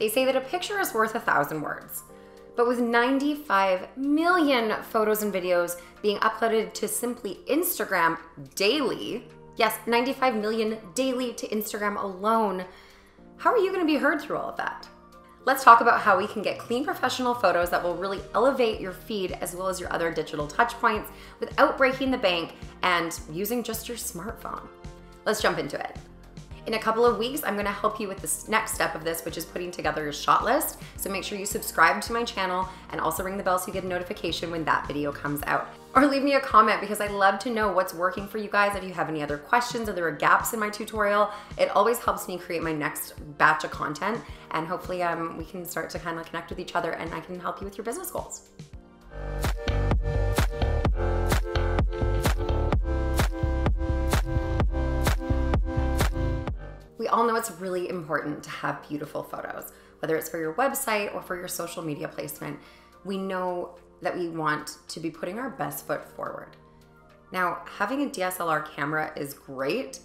They say that a picture is worth 1,000 words. But with 95 million photos and videos being uploaded to simply Instagram daily, yes, 95 million daily to Instagram alone, how are you gonna be heard through all of that? Let's talk about how we can get clean professional photos that will really elevate your feed as well as your other digital touch points without breaking the bank and using just your smartphone. Let's jump into it. In a couple of weeks, I'm gonna help you with this next step of this, which is putting together your shot list. So make sure you subscribe to my channel and also ring the bell so you get a notification when that video comes out. Or leave me a comment because I love to know what's working for you guys. If you have any other questions or there are gaps in my tutorial, it always helps me create my next batch of content. And hopefully we can start to kind of connect with each other and I can help you with your business goals. We all know it's really important to have beautiful photos, whether it's for your website or for your social media placement. We know that we want to be putting our best foot forward. Now, having a DSLR camera is great,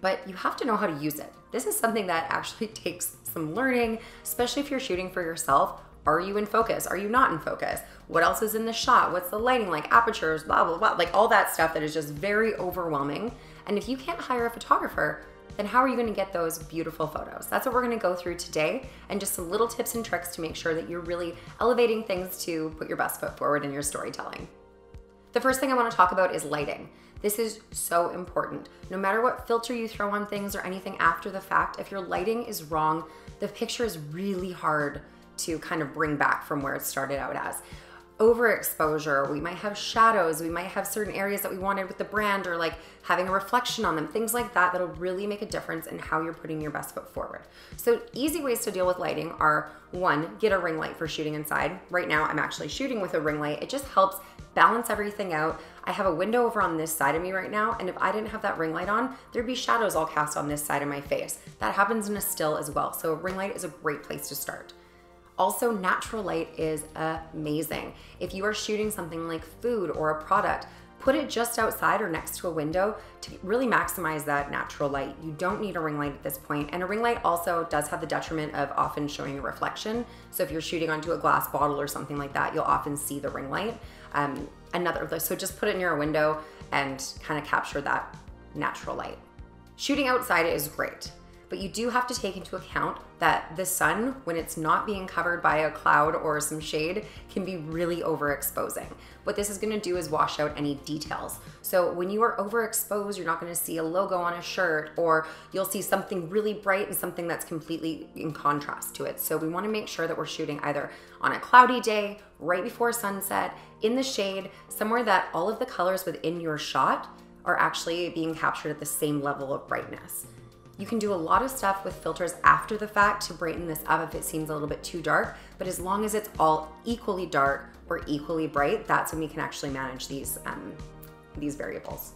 but you have to know how to use it. This is something that actually takes some learning, especially if you're shooting for yourself. Are you in focus? Are you not in focus? What else is in the shot? What's the lighting like? Apertures, blah, blah, blah. Like all that stuff that is just very overwhelming. And if you can't hire a photographer, then how are you gonna get those beautiful photos? That's what we're gonna go through today, and just some little tips and tricks to make sure that you're really elevating things to put your best foot forward in your storytelling. The first thing I wanna talk about is lighting. This is so important. No matter what filter you throw on things or anything after the fact, if your lighting is wrong, the picture is really hard to kind of bring back from where it started out as. Overexposure, we might have shadows, we might have certain areas that we wanted with the brand or like having a reflection on them, things like that that'll really make a difference in how you're putting your best foot forward. So easy ways to deal with lighting are, one, get a ring light for shooting inside. Right now I'm actually shooting with a ring light. It just helps balance everything out. I have a window over on this side of me right now, and if I didn't have that ring light on, there'd be shadows all cast on this side of my face. That happens in a still as well, so a ring light is a great place to start. Also, natural light is amazing. If you are shooting something like food or a product, put it just outside or next to a window to really maximize that natural light. You don't need a ring light at this point. And a ring light also does have the detriment of often showing a reflection. So if you're shooting onto a glass bottle or something like that, you'll often see the ring light. So just put it near a window and kind of capture that natural light. Shooting outside is great, but you do have to take into account that the sun, when it's not being covered by a cloud or some shade, can be really overexposing. What this is gonna do is wash out any details. So when you are overexposed, you're not gonna see a logo on a shirt, or you'll see something really bright and something that's completely in contrast to it. So we wanna make sure that we're shooting either on a cloudy day, right before sunset, in the shade, somewhere that all of the colors within your shot are actually being captured at the same level of brightness. You can do a lot of stuff with filters after the fact to brighten this up if it seems a little bit too dark, but as long as it's all equally dark or equally bright, that's when we can actually manage these variables.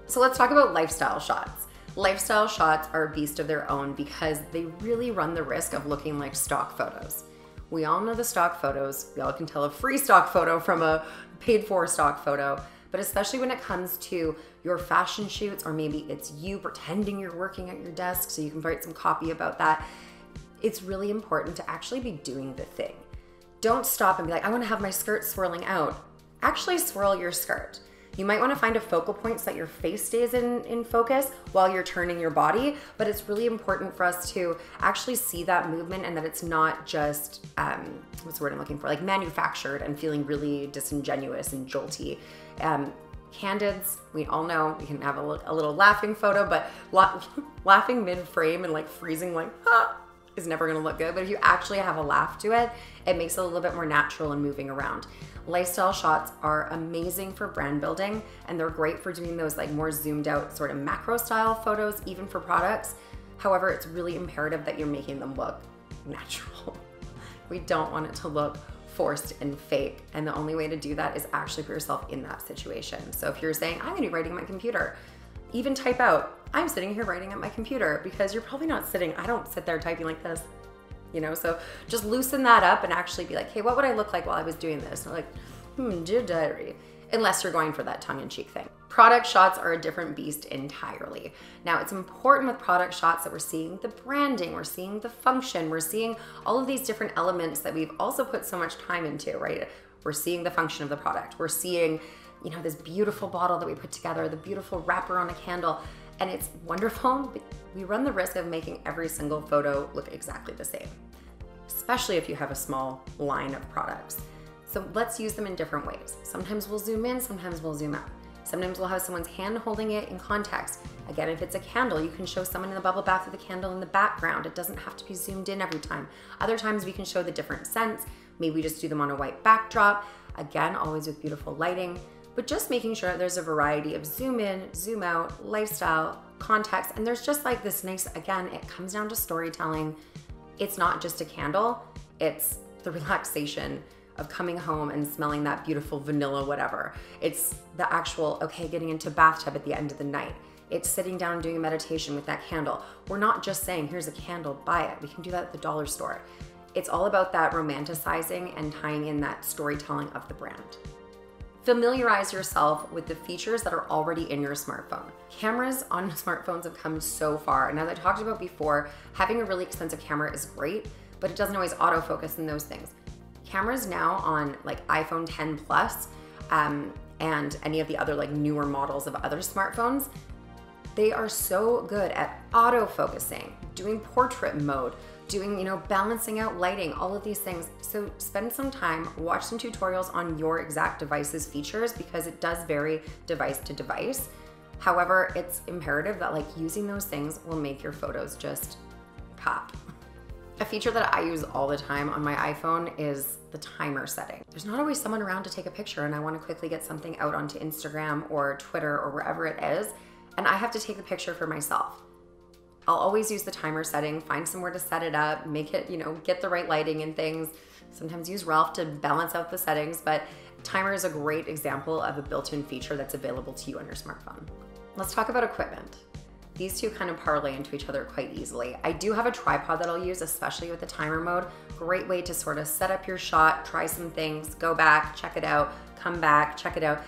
So let's talk about lifestyle shots. Lifestyle shots are a beast of their own because they really run the risk of looking like stock photos. We all know the stock photos. We all can tell a free stock photo from a paid for stock photo. But especially when it comes to your fashion shoots, or maybe it's you pretending you're working at your desk so you can write some copy about that, it's really important to actually be doing the thing. Don't stop and be like, I want to have my skirt swirling out. Actually swirl your skirt. You might want to find a focal point so that your face stays in focus while you're turning your body, but it's really important for us to actually see that movement and that it's not just, what's the word I'm looking for, like manufactured and feeling really disingenuous and jolty. Candids, we all know we can have a little laughing photo, but laughing mid-frame and like freezing like, is never gonna look good. But if you actually have a laugh to it, it makes it a little bit more natural and moving around. Lifestyle shots are amazing for brand building, and they're great for doing those like more zoomed out sort of macro style photos, even for products. However, it's really imperative that you're making them look natural. We don't want it to look forced and fake, and the only way to do that is actually put yourself in that situation. So if you're saying, I'm gonna be writing at my computer, even type out, I'm sitting here writing at my computer, because you're probably not sitting, I don't sit there typing like this, you know? So just loosen that up and actually be like, hey, what would I look like while I was doing this? And like, dear diary, unless you're going for that tongue-in-cheek thing. Product shots are a different beast entirely. Now, it's important with product shots that we're seeing the branding, we're seeing the function, we're seeing all of these different elements that we've also put so much time into, right? We're seeing the function of the product. We're seeing, you know, this beautiful bottle that we put together, the beautiful wrapper on a candle, and it's wonderful, but we run the risk of making every single photo look exactly the same, especially if you have a small line of products. So let's use them in different ways. Sometimes we'll zoom in, sometimes we'll zoom out. Sometimes we'll have someone's hand holding it in context. Again, if it's a candle, you can show someone in the bubble bath with a candle in the background. It doesn't have to be zoomed in every time. Other times we can show the different scents. Maybe we just do them on a white backdrop. Again, always with beautiful lighting, but just making sure that there's a variety of zoom in, zoom out, lifestyle, context. And there's just like this nice, again, it comes down to storytelling. It's not just a candle, it's the relaxation of coming home and smelling that beautiful vanilla whatever. It's the actual, okay, getting into bathtub at the end of the night. It's sitting down and doing a meditation with that candle. We're not just saying, here's a candle, buy it. We can do that at the dollar store. It's all about that romanticizing and tying in that storytelling of the brand. Familiarize yourself with the features that are already in your smartphone. Cameras on smartphones have come so far, and as I talked about before, having a really expensive camera is great, but it doesn't always autofocus in those things. Cameras now on like iPhone 10 Plus and any of the other like newer models of other smartphones, they are so good at autofocusing, doing portrait mode, doing, you know, balancing out lighting, all of these things. So spend some time, watch some tutorials on your exact device's features because it does vary device to device. However, it's imperative that like using those things will make your photos just pop. A feature that I use all the time on my iPhone is the timer setting. There's not always someone around to take a picture and I want to quickly get something out onto Instagram or Twitter or wherever it is, and I have to take the picture for myself. I'll always use the timer setting, find somewhere to set it up, make it, you know, get the right lighting and things. Sometimes use Ralph to balance out the settings, but timer is a great example of a built-in feature that's available to you on your smartphone. Let's talk about equipment. These two kind of parlay into each other quite easily. I do have a tripod that I'll use, especially with the timer mode. Great way to sort of set up your shot, try some things, go back, check it out, come back, check it out.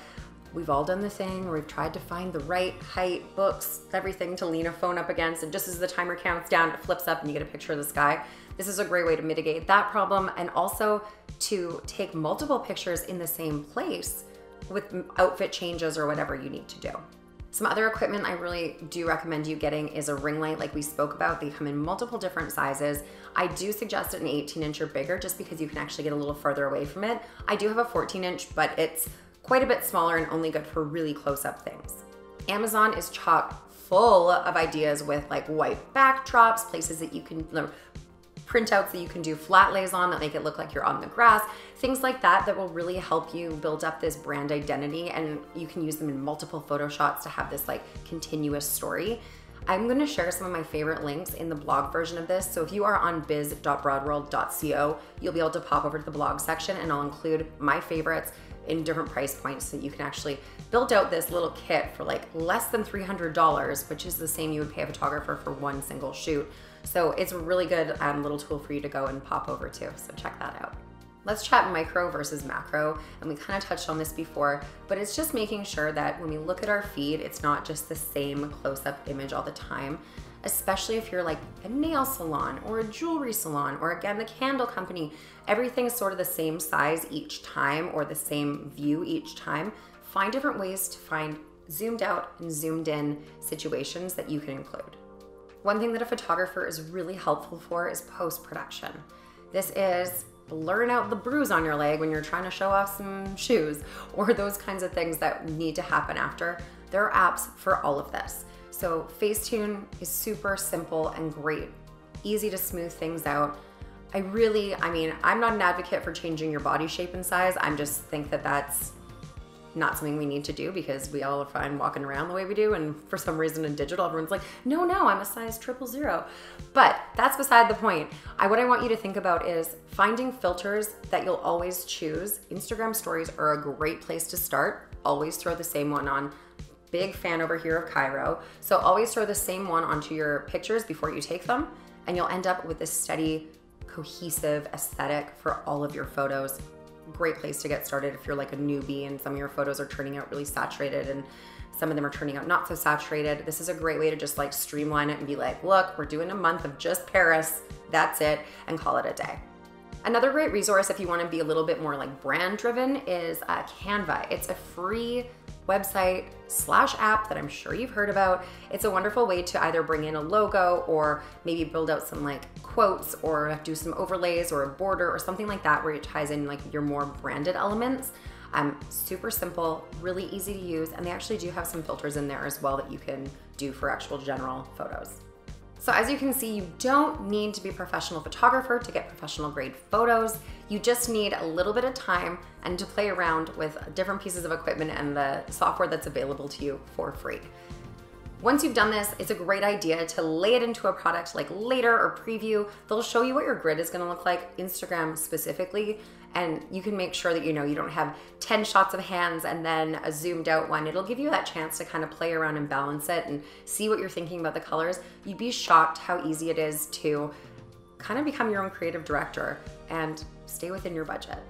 We've all done the thing where we've tried to find the right height, books, everything to lean a phone up against, and just as the timer counts down, it flips up and you get a picture of the sky. This is a great way to mitigate that problem and also to take multiple pictures in the same place with outfit changes or whatever you need to do. Some other equipment I really do recommend you getting is a ring light like we spoke about. They come in multiple different sizes. I do suggest an 18-inch or bigger just because you can actually get a little further away from it. I do have a 14-inch, but it's quite a bit smaller and only good for really close-up things. Amazon is chock full of ideas with like white backdrops, places that you can, printouts that you can do flat lays on that make it look like you're on the grass, things like that that will really help you build up this brand identity, and you can use them in multiple photo shots to have this like continuous story. I'm gonna share some of my favorite links in the blog version of this, so if you are on biz.broadworld.co, you'll be able to pop over to the blog section and I'll include my favorites in different price points so you can actually build out this little kit for like less than $300, which is the same you would pay a photographer for one single shoot. So it's a really good little tool for you to go and pop over to, so check that out. Let's chat micro versus macro, and we kind of touched on this before, but it's just making sure that when we look at our feed, it's not just the same close-up image all the time, especially if you're like a nail salon or a jewelry salon or again, the candle company. Everything's sort of the same size each time or the same view each time. Find different ways to find zoomed out and zoomed in situations that you can include. One thing that a photographer is really helpful for is post-production. This is blurring out the bruise on your leg when you're trying to show off some shoes or those kinds of things that need to happen after. There are apps for all of this. So Facetune is super simple and great, easy to smooth things out. I'm not an advocate for changing your body shape and size. I just think that that's not something we need to do because we all are fine walking around the way we do, and for some reason in digital everyone's like, no, I'm a size 000. But that's beside the point. What I want you to think about is finding filters that you'll always choose. Instagram stories are a great place to start. Always throw the same one on. Big fan over here of Cairo. So always throw the same one onto your pictures before you take them, and you'll end up with a steady, cohesive aesthetic for all of your photos. Great place to get started if you're like a newbie and some of your photos are turning out really saturated and Some of them are turning out not so saturated. This is a great way to just like streamline it and be like, look, we're doing a month of just Paris, that's it, and call it a day. Another great resource if you want to be a little bit more like brand driven is Canva. It's a free website / app that I'm sure you've heard about. It's a wonderful way to either bring in a logo or maybe build out some like quotes or do some overlays or a border or something like that where it ties in like your more branded elements. Super simple, really easy to use, and they actually do have some filters in there as well that you can do for actual general photos. So as you can see, you don't need to be a professional photographer to get professional grade photos. You just need a little bit of time and to play around with different pieces of equipment and the software that's available to you for free. Once you've done this, it's a great idea to lay it into a product like Later or Preview. They'll show you what your grid is gonna look like, Instagram specifically, and you can make sure that you don't have 10 shots of hands and then a zoomed out one. It'll give you that chance to kind of play around and balance it and see what you're thinking about the colors. You'd be shocked how easy it is to kind of become your own creative director and stay within your budget.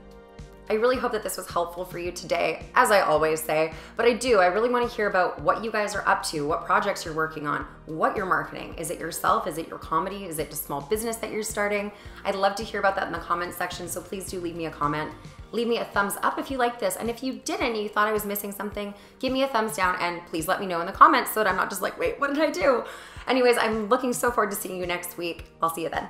I really hope that this was helpful for you today, as I always say, but I really want to hear about what you guys are up to, what projects you're working on, what you're marketing. Is it yourself? Is it your comedy? Is it a small business that you're starting? I'd love to hear about that in the comments section, so please do leave me a comment. Leave me a thumbs up if you like this, and if you didn't and you thought I was missing something, give me a thumbs down and please let me know in the comments so that I'm not just like, wait, what did I do? Anyways, I'm looking so forward to seeing you next week. I'll see you then.